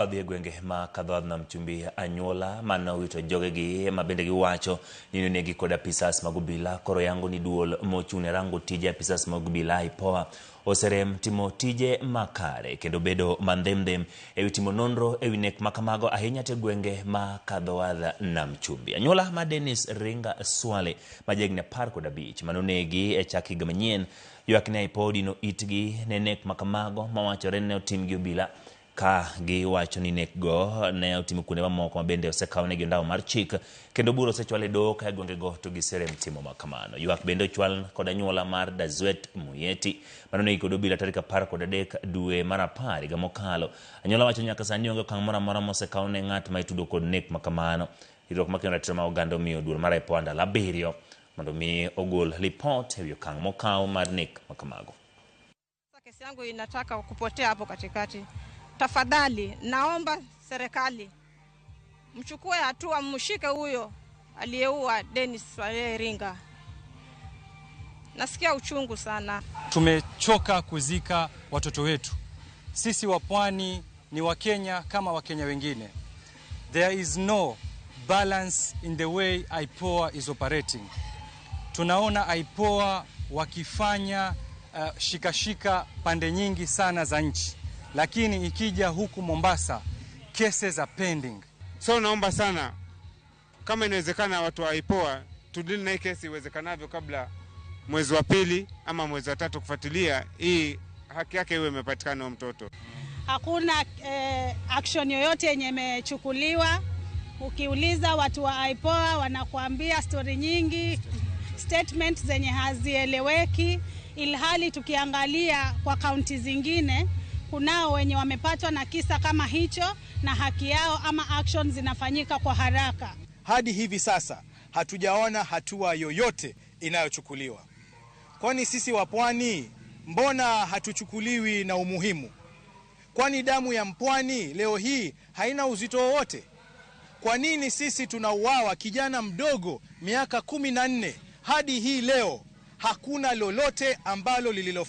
Adhi gwenge ma kadhodh nam chumbi anyuola mana wito jogegi ma bende giwacho ni negi koda pisas magubila koro yango ni duol mochune rango tije pisas magubila ipoa oserem timo tije makare kendo bedo mandemdem ewi timo nonro ewi nek makamago ahinya te gwenge ma kadhodh nam chumbi. Anyuola ma Dennis Ringa Swale majegne par koda bich manonegi e chak higa manyien ywakne ipodi no itgi ne nek makamago mawachore ne otim gi obila ka gi wacho ni nek go ne otimo kuonde mamoko ma bende osekawnegi ndawo mar chik kendo buro osechwal e doho ka gwenge go to giserem timo makamano. Ywak bende ochwal kod anyuola mar Dazwet Muyeti manonegi kod obila tarik 13 dwe mar 10 higa mokalo. Anyuola wacho nyaka sani onge okang' moro amora mosekawne ng'at ma itudo kod nek makamano. Riwruok makelo ratiro ma oganda omiyo duol mar IPOA ndalo 7 mondo mi ogol report ewi okang' mokaw mar nek makamago. Kesi yangu inataka kupotea hapo katikati. Tafadhali naomba serikali mchukue hatua, mshike huyo aliyeua Dennis Ringa. Nasikia uchungu sana. Tumechoka kuzika watoto wetu. Sisi wa pwani ni Wakenya kama Wakenya wengine. There is no balance in the way IPOA is operating. Tunaona IPOA wakifanya shikashika pande nyingi sana za nchi. Lakini ikija huku Mombasa, cases are pending. So naomba sana kama inawezekana watu wa IPOA tudili na hii kesi iwezekanavyo kabla mwezi wa 2 ama mwezi wa 3 kufuatilia hii haki yake iwe imepatikana wa mtoto. Hakuna action yoyote yenye imechukuliwa. Ukiuliza watu wa IPOA wanakuambia story nyingi, statement zenye hazieleweki, ilhali tukiangalia kwa kaunti zingine kunao wenye wamepatwa na kisa kama hicho na haki yao ama action zinafanyika kwa haraka. Hadi hivi sasa hatujaona hatua yoyote inayochukuliwa. Kwani sisi wa pwani mbona hatuchukuliwi na umuhimu? Kwani damu ya mpwani leo hii haina uzito wowote? Kwa nini sisi tunauawa kijana mdogo miaka 14 hadi hii leo hakuna lolote ambalo lililofanyika?